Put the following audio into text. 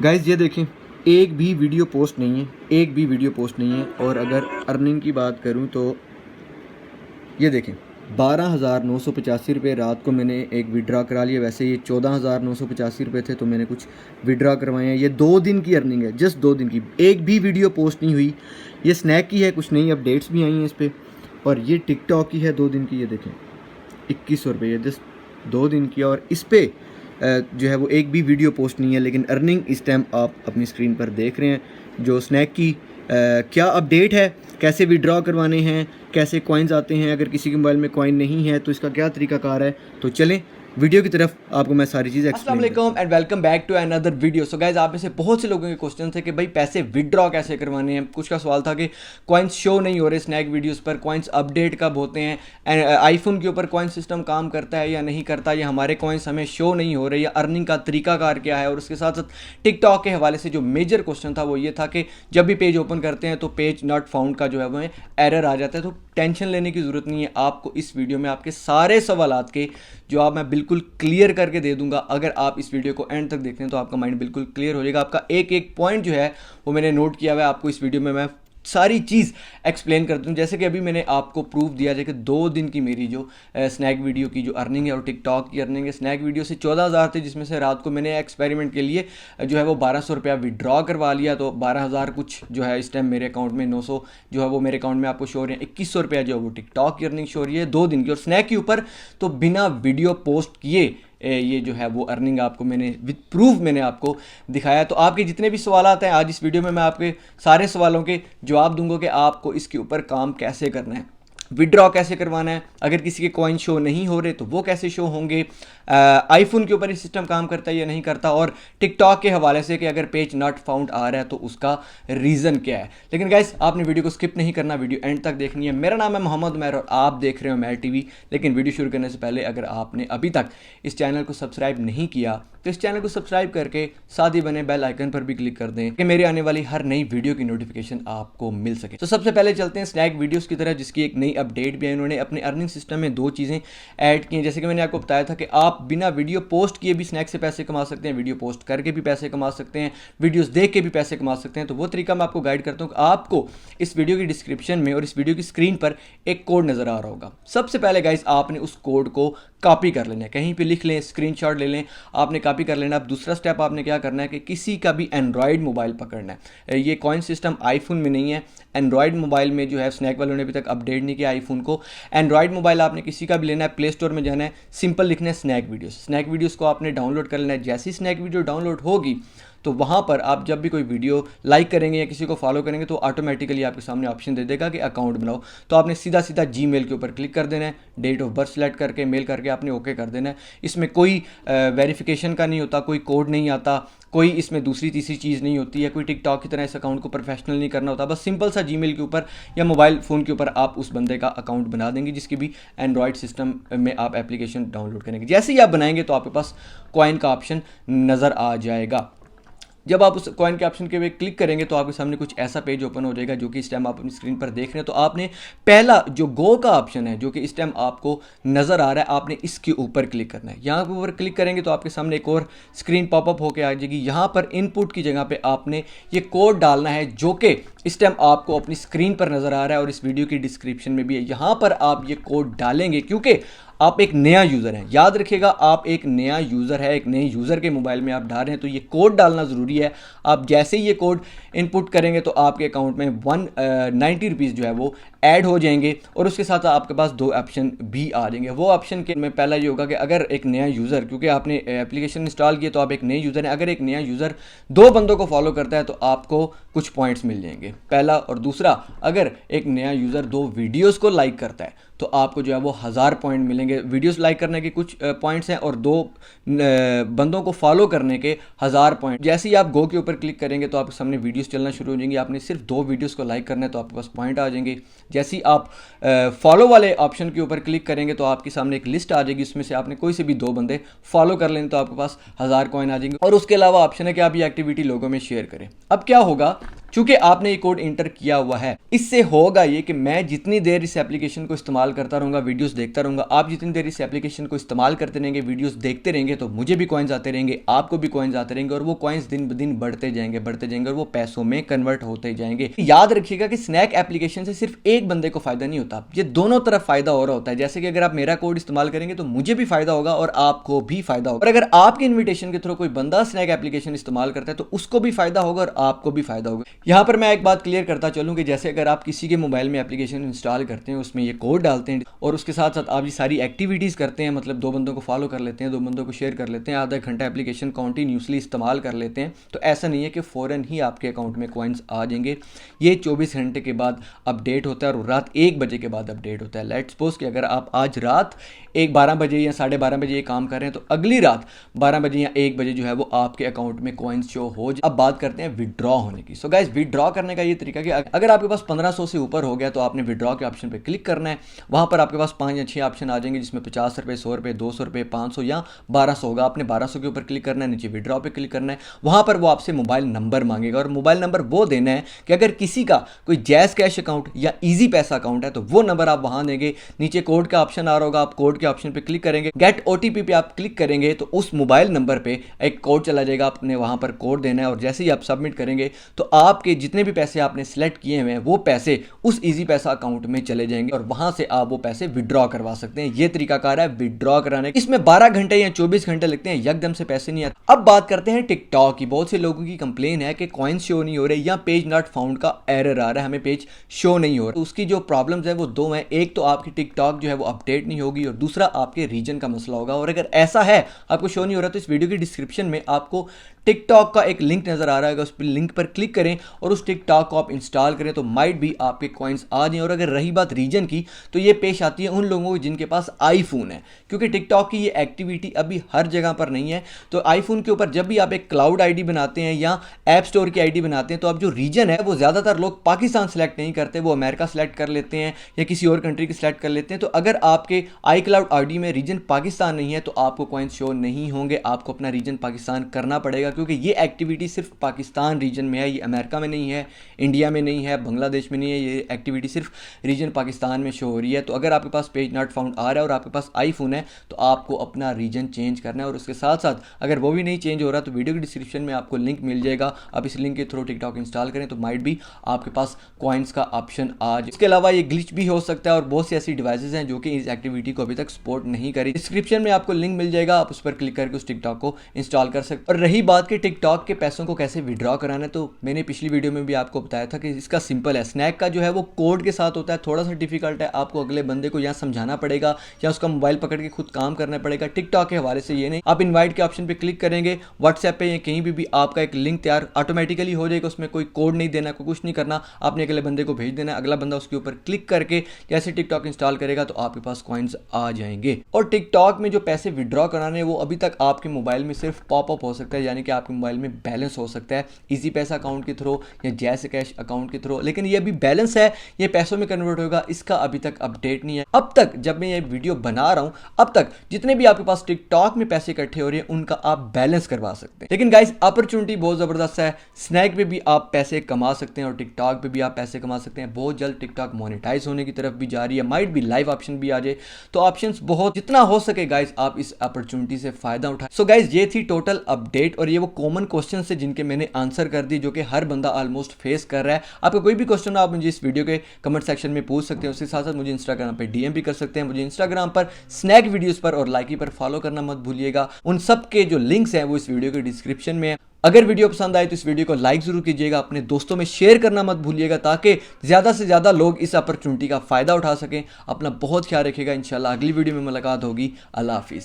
Guys ये देखें, एक भी वीडियो पोस्ट नहीं है, एक भी वीडियो पोस्ट नहीं है। और अगर अर्निंग की बात करूं तो ये देखें, 12,985 रुपये रात को मैंने एक विड्रा करा लिया। वैसे ये 14,985 रुपये थे, तो मैंने कुछ विड्रा करवाए हैं। ये 2 दिन की अर्निंग है, जस्ट 2 दिन की। एक भी वीडियो पोस्ट नहीं हुई। ये स्नैक की है, कुछ नई अपडेट्स भी आई हैं इस पर। और ये टिकटॉक की है 2 दिन की। ये देखें, 2100 रुपये, जस्ट 2 दिन की। और इस पर जो है वो एक भी वीडियो पोस्ट नहीं है, लेकिन अर्निंग इस टाइम आप अपनी स्क्रीन पर देख रहे हैं। जो स्नैक की क्या अपडेट है, कैसे विड्रॉ करवाने हैं, कैसे कॉइन्स आते हैं, अगर किसी के मोबाइल में कॉइन नहीं है तो इसका क्या तरीकाकार है। तो चलें वीडियो की तरफ, आपको मैं सारी चीज़ एक्सप्लेन करता हूं। अस्सलाम and welcome back to another video. So guys, आप में से बहुत से लोगों के क्वेश्चन थे कि भाई पैसे विड्रॉ कैसे करवाने हैं। कुछ का सवाल था कि कॉइन्स शो नहीं हो रहे स्नैक वीडियोस पर, कॉइन्स अपडेट कब होते हैं, आईफोन के ऊपर कॉइन सिस्टम काम करता है या नहीं करता, या हमारे कॉइन्स हमें शो नहीं हो रहे, या अर्निंग का तरीकाकार क्या है। और उसके साथ साथ टिकटॉक के हवाले से जो मेजर क्वेश्चन था वो ये था कि जब भी पेज ओपन करते हैं तो पेज नॉट फाउंड का जो है वो एरर आ जाता है। तो टेंशन लेने की ज़रूरत नहीं है, आपको इस वीडियो में आपके सारे सवालात के जवाब मैं बिल्कुल क्लियर करके दे दूंगा। अगर आप इस वीडियो को एंड तक देखते हैं तो आपका माइंड बिल्कुल क्लियर हो जाएगा। आपका एक एक पॉइंट जो है वो मैंने नोट किया हुआ है, आपको इस वीडियो में मैं सारी चीज़ एक्सप्लेन करता हूँ। जैसे कि अभी मैंने आपको प्रूफ दिया है कि 2 दिन की मेरी जो स्नैक वीडियो की जो अर्निंग है और टिकटॉक की अर्निंग है, स्नैक वीडियो से 14,000 थे, जिसमें से रात को मैंने एक्सपेरिमेंट के लिए जो है वो 1200 रुपया विड्रॉ करवा लिया। तो 12,000 कुछ जो है इस टाइम मेरे अकाउंट में 900 जो है वो मेरे अकाउंट में आपको शो हो रही है। 2100 रुपया जो है वो टिकटॉक की अर्निंग शो हो रही है 2 दिन की। और स्नैक के ऊपर तो बिना वीडियो पोस्ट किए ये जो है वो अर्निंग आपको मैंने विद प्रूफ मैंने आपको दिखाया। तो आपके जितने भी सवाल आते हैं आज इस वीडियो में मैं आपके सारे सवालों के जवाब दूंगा कि आपको इसके ऊपर काम कैसे करना है, विड्रॉ कैसे करवाना है, अगर किसी के कॉइन शो नहीं हो रहे तो वो कैसे शो होंगे, आईफोन के ऊपर ये सिस्टम काम करता है या नहीं करता, और टिकटॉक के हवाले से कि अगर पेज नॉट फाउंड आ रहा है तो उसका रीज़न क्या है। लेकिन गाइस, आपने वीडियो को स्किप नहीं करना, वीडियो एंड तक देखनी है। मेरा नाम है मोहम्मद उमैर और आप देख रहे हो उमैर टीवी। लेकिन वीडियो शुरू करने से पहले अगर आपने अभी तक इस चैनल को सब्सक्राइब नहीं किया तो इस चैनल को सब्सक्राइब करके साथ ही बने बेल आइकन पर भी क्लिक कर दें कि मेरे आने वाली हर नई वीडियो की नोटिफिकेशन आपको मिल सके। तो सबसे पहले चलते हैं स्नैक वीडियोस की तरह, जिसकी एक नई अपडेट भी है। इन्होंने अपने अर्निंग सिस्टम में 2 चीज़ें ऐड की हैं। जैसे कि मैंने आपको बताया था कि आप बिना वीडियो पोस्ट किए भी स्नैक से पैसे कमा सकते हैं, वीडियो पोस्ट करके भी पैसे कमा सकते हैं, वीडियोस देख के भी पैसे कमा सकते हैं। तो वो तरीका मैं आपको गाइड करता हूँ। आपको इस वीडियो की डिस्क्रिप्शन में और इस वीडियो की स्क्रीन पर एक कोड नज़र आ रहा होगा। सबसे पहले गाइस, आपने उस कोड को कॉपी कर लेना है, कहीं पे लिख लें, स्क्रीनशॉट ले लें, आपने कॉपी कर लेना। अब दूसरा स्टेप आपने क्या करना है कि किसी का भी एंड्रॉयड मोबाइल पकड़ना है। ये कॉइन सिस्टम आईफोन में नहीं है, एंड्रॉयड मोबाइल में जो है स्नैक वालों ने अभी तक अपडेट नहीं किया आईफोन को। एंड्रॉयड मोबाइल आपने किसी का भी लेना है, प्ले स्टोर में जाना है, सिंपल लिखना है स्नैक वीडियोस। स्नैक वीडियोस को आपने डाउनलोड कर लेना है। जैसी स्नैक वीडियो डाउनलोड होगी तो वहाँ पर आप जब भी कोई वीडियो लाइक करेंगे या किसी को फॉलो करेंगे तो ऑटोमेटिकली आपके सामने ऑप्शन दे देगा कि अकाउंट बनाओ। तो आपने सीधा सीधा जीमेल के ऊपर क्लिक कर देना है, डेट ऑफ बर्थ सेलेक्ट करके मेल करके आपने ओके कर देना है। इसमें कोई वेरिफिकेशन का नहीं होता, कोई कोड नहीं आता, कोई इसमें दूसरी तीसरी चीज़ नहीं होती है, कोई टिकटॉक की तरह इस अकाउंट को प्रोफेशनल नहीं करना होता। बस सिंपल सा जीमेल के ऊपर या मोबाइल फ़ोन के ऊपर आप उस बंदे का अकाउंट बना देंगे जिसकी भी एंड्रॉयड सिस्टम में आप एप्लीकेशन डाउनलोड करेंगे। जैसे ही आप बनाएंगे तो आपके पास कॉइन का ऑप्शन नज़र आ जाएगा। जब आप उस कॉइन के ऑप्शन के वे क्लिक करेंगे तो आपके सामने कुछ ऐसा पेज ओपन हो जाएगा जो कि इस टाइम आप अपनी स्क्रीन पर देख रहे हैं। तो आपने पहला जो गो का ऑप्शन है जो कि इस टाइम आपको नज़र आ रहा है, आपने इसके ऊपर क्लिक करना है। यहाँ के ऊपर क्लिक करेंगे तो आपके सामने एक और स्क्रीन पॉपअप होकर आ जाएगी। यहाँ पर इनपुट की जगह पर आपने ये कोड डालना है जो कि इस टाइम आपको अपनी स्क्रीन पर नज़र आ रहा है और इस वीडियो की डिस्क्रिप्शन में भी है। यहाँ पर आप ये कोड डालेंगे क्योंकि आप एक नया यूज़र हैं। याद रखिएगा, आप एक नया यूज़र है, एक नए यूज़र के मोबाइल में आप डाल रहे हैं तो ये कोड डालना ज़रूरी है। आप जैसे ही ये कोड इनपुट करेंगे तो आपके अकाउंट में 190 रुपीज़ जो है वो ऐड हो जाएंगे और उसके साथ आपके पास 2 ऑप्शन भी आ जाएंगे। वो ऑप्शन के में पहला ये होगा कि अगर एक नया यूज़र, क्योंकि आपने एप्लीकेशन इंस्टॉल किया तो आप एक नए यूज़र हैं, अगर एक नया यूज़र 2 बंदों को फॉलो करता है तो आपको कुछ पॉइंट्स मिल जाएंगे, पहला। और दूसरा, अगर एक नया यूज़र 2 वीडियोज़ को लाइक करता है तो आपको जो है वो 1000 पॉइंट मिलेंगे। वीडियोस लाइक करने के कुछ पॉइंट्स हैं और 2 बंदों को फॉलो करने के 1000 पॉइंट। जैसे ही आप गो के ऊपर क्लिक करेंगे तो आपके सामने वीडियोस चलना शुरू हो जाएंगी। आपने सिर्फ 2 वीडियोस को लाइक करना है तो आपके पास पॉइंट आ जाएंगे। जैसे ही आप फॉलो वाले ऑप्शन के ऊपर क्लिक करेंगे तो आपके सामने एक लिस्ट आ जाएगी, उसमें से आपने कोई से भी 2 बंदे फॉलो कर लें तो आपके पास 1000 कॉइन आ जाएंगे। और उसके अलावा ऑप्शन है कि आप ये एक्टिविटी लोगों में शेयर करें। अब क्या होगा चूंकि आपने ये कोड इंटर किया हुआ है। इससे होगा ये कि मैं जितनी देर इस एप्लीकेशन को इस्तेमाल करता रहूंगा, वीडियोस देखता रहूंगा, आप जितनी देर इस एप्लीकेशन को इस्तेमाल करते रहेंगे, वीडियोस देखते रहेंगे, तो मुझे भी कॉइन्स आते रहेंगे, आपको भी कॉइन्स आते रहेंगे और वो कॉइन्स दिन ब दिन बढ़ते जाएंगे और वो पैसों में कन्वर्ट होते जाएंगे। याद रखिएगा कि स्नैक एप्लीकेशन से सिर्फ एक बंदे को फायदा नहीं होता, ये दोनों तरफ फायदा हो रहा होता है। जैसे कि अगर आप मेरा कोड इस्तेमाल करेंगे तो मुझे भी फायदा होगा और आपको भी फायदा होगा, और अगर आपके इन्विटेशन के थ्रू कोई बंदा स्नैक एप्लीकेशन इस्तेमाल करता है तो उसको भी फायदा होगा और आपको भी फायदा होगा। यहां पर मैं एक बात क्लियर करता चलूं कि जैसे अगर आप किसी के मोबाइल में एप्लीकेशन इंस्टॉल करते हैं, उसमें ये कोड डालते हैं और उसके साथ साथ आप ये सारी एक्टिविटीज़ करते हैं, मतलब 2 बंदों को फॉलो कर लेते हैं, 2 बंदों को शेयर कर लेते हैं, आधा घंटा एप्लीकेशन कॉन्टीन्यूसली इस्तेमाल कर लेते हैं, तो ऐसा नहीं है कि फ़ौरन ही आपके अकाउंट में कॉइन्स आ जाएंगे। ये 24 घंटे के बाद अपडेट होता है और रात 1 बजे के बाद अपडेट होता है। लेट्स सपोज कि अगर आप आज रात 12 बजे या 12:30 बजे ये काम कर रहे हैं तो अगली रात 12 बजे या 1 बजे जो है वो आपके अकाउंट में कॉइन्स शो हो जाए। अब बात करते हैं विड्रॉ होने की। सो गाइस, विड्रॉ करने का ये तरीका कि अगर आपके पास 1500 से ऊपर हो गया तो आपने विड्रॉ के ऑप्शन पे क्लिक करना है। वहां पर आपके पास 5 या 6 ऑप्शन आ जाएंगे जिसमें 50 रुपये, 100 रुपये, 200 रुपये, 500 या 1200 होगा। आपने 1200 के ऊपर क्लिक करना है, नीचे विड्रॉ पे क्लिक करना है। वहां पर वो आपसे मोबाइल नंबर मांगेगा और मोबाइल नंबर वो देना है कि अगर किसी का कोई जैज़ कैश अकाउंट या ईजी पैसा अकाउंट है तो वो नंबर आप वहां देंगे। नीचे कोड का ऑप्शन आ रहा होगा, आप कोड के ऑप्शन पे क्लिक करेंगे, गेट ओटीपी पे आप क्लिक करेंगे तो उस मोबाइल नंबर पे एक कोड चला जाएगा, आपने वहां पर कोड देना है और जैसे ही आप सबमिट करेंगे तो आपके जितने भी पैसे आपने सिलेक्ट किए हुए हैं वो पैसे उस इजी पैसा अकाउंट में चले जाएंगे और वहां से आप वो पैसे विड्रॉ करवा सकते हैं। ये तरीकाकार है विड्रॉ कराने का। इसमें 12 घंटे या 24 घंटे लगते हैं, एकदम से पैसे नहीं आते। अब बात करते हैं टिकटॉक की। बहुत से लोगों की कंप्लेन है कि कॉइन्स शो नहीं हो रहे या पेज नॉट फाउंड का एरर आ रहा है, हमें पेज शो नहीं हो रहा। तो उसकी जो प्रॉब्लम्स है वो 2 हैं। एक तो आपकी टिकटॉक जो है वो अपडेट नहीं होगी और दूसरा आपके रीजन का मसला होगा। और अगर ऐसा है, आपको शो नहीं हो रहा, तो इस वीडियो की डिस्क्रिप्शन में आपको टिकटॉक का एक लिंक नजर आ रहा है, उस पर लिंक पर क्लिक करें और उस टिकटॉक को आप इंस्टॉल करें तो माइट भी आपके कॉइन्स आ जाएं। और अगर रही बात रीजन की तो ये पेश आती है उन लोगों को जिनके पास आईफोन है, क्योंकि टिकटॉक की ये एक्टिविटी अभी हर जगह पर नहीं है। तो आईफोन के ऊपर जब भी आप एक क्लाउड आईडी बनाते हैं या ऐप स्टोर की आईडी बनाते हैं तो अब जो रीजन है वो ज़्यादातर लोग पाकिस्तान सेलेक्ट नहीं करते, वो अमेरिका सेलेक्ट कर लेते हैं या किसी और कंट्री की सेलेक्ट कर लेते हैं। तो अगर आपके आई क्लाउड आईडी में रीजन पाकिस्तान नहीं है तो आपको कॉइन्स शो नहीं होंगे, आपको अपना रीजन पाकिस्तान करना पड़ेगा, क्योंकि ये एक्टिविटी सिर्फ पाकिस्तान रीजन में है, ये अमेरिका में नहीं है, इंडिया में नहीं है, बांग्लादेश में नहीं है। ये एक्टिविटी सिर्फ रीजन पाकिस्तान में शो हो रही है। तो अगर आपके पास पेज नॉट फाउंड आ रहा है और आपके पास आईफोन है तो आपको अपना रीजन चेंज करना है। और उसके साथ साथ अगर वो भी नहीं चेंज हो रहा तो वीडियो की डिस्क्रिप्शन में आपको लिंक मिल जाएगा, आप इस लिंक के थ्रू टिकटॉक इंस्टॉल करें तो माइट भी आपके पास कॉइन्स का ऑप्शन आ जाए। इसके अलावा ये ग्लिच भी हो सकता है और बहुत सी ऐसी डिवाइसेज हैं जो कि इस एक्टिविटी को अभी तक सपोर्ट नहीं करी। डिस्क्रिप्शन में आपको लिंक मिल जाएगा, आप उस पर क्लिक करके उस टिकटॉक को इंस्टॉल कर सकते। और रही बात कि टिकटॉक के पैसों को कैसे विड्रॉ कराना है, तो मैंने पिछली वीडियो में भी आपको बताया था कि इसका सिंपल है। स्नैक का जो है वो कोड के साथ होता है, थोड़ा सा डिफिकल्ट है, आपको अगले बंदे को यहाँ समझाना पड़ेगा या उसका मोबाइल पकड़ के खुद काम करना पड़ेगा। टिकटॉक के हवाले से ये नहीं, आप इनवाइट के ऑप्शन पे क्लिक करेंगे, व्हाट्सएप पे या कहीं भी आपका एक लिंक तैयार ऑटोमेटिकली हो जाएगा, उसमें कोई कोड नहीं देना, कोई कुछ नहीं करना, आपने अगले बंदे को भेज देना, अगला बंदा उसके ऊपर क्लिक करके जैसे टिकटॉक इंस्टॉल करेगा तो आपके पास कॉइन्स आ जाएंगे। और टिकटॉक में जो पैसे विड्रॉ कराने वो अभी तक आपके मोबाइल में सिर्फ पॉपअप हो सकता है, यानी कि आपके मोबाइल में बैलेंस हो सकता है इजी पैसा अकाउंट के थ्रू या जैसे कैश अकाउंट के थ्रू, लेकिन ये अभी बैलेंस है, ये पैसों में कन्वर्ट होगा, इसका अभी तक अपडेट नहीं है। अब तक जब मैं ये वीडियो बना रहा हूं, अब तक जितने भी आपके पास टिकटॉक में पैसे इकट्ठे हो रहे हैं उनका आप बैलेंस करवा सकते हैं। लेकिन गाइस, अपॉर्चुनिटी बहुत जबरदस्त है, स्नैक पे भी आप पैसे कमा सकते हैं और टिकटॉक पे भी आप पैसे कमा सकते हैं। बहुत जल्द टिकटॉक मोनेटाइज होने की तरफ भी जा रही है, माइट भी लाइव ऑप्शन भी आ जाए, तो ऑप्शंस बहुत, जितना हो सके गाइस आप इस अपॉर्चुनिटी से फायदा उठाएं। सो गाइस, ये थी टोटल अपडेट और ये वो कॉमन क्वेश्चन है जिनके मैंने आंसर कर दी, जो कि हर बंदा ऑलमोस्ट फेस कर रहा है। आपका कोई भी क्वेश्चन हो आप मुझे इस वीडियो के कमेंट सेक्शन में पूछ सकते हैं। उसके साथ साथ मुझे इंस्टाग्राम पे डीएम भी कर सकते हैं। मुझे इंस्टाग्राम पर स्नैक वीडियोस पर और लाइकी पर फॉलो करना मत भूलिएगा। उन सब के जो लिंक्स हैं वो इस वीडियो के डिस्क्रिप्शन में है। अगर वीडियो पसंद आए तो इस वीडियो को लाइक जरूर कीजिएगा, अपने दोस्तों में शेयर करना मत भूलिएगा ताकि ज़्यादा से ज़्यादा लोग इस अपॉर्चुनिटी का फ़ायदा उठा सकें। अपना बहुत ख्याल रखिएगा, इंशाल्लाह अगली वीडियो में मुलाकात होगी। अल्लाह हाफिज़।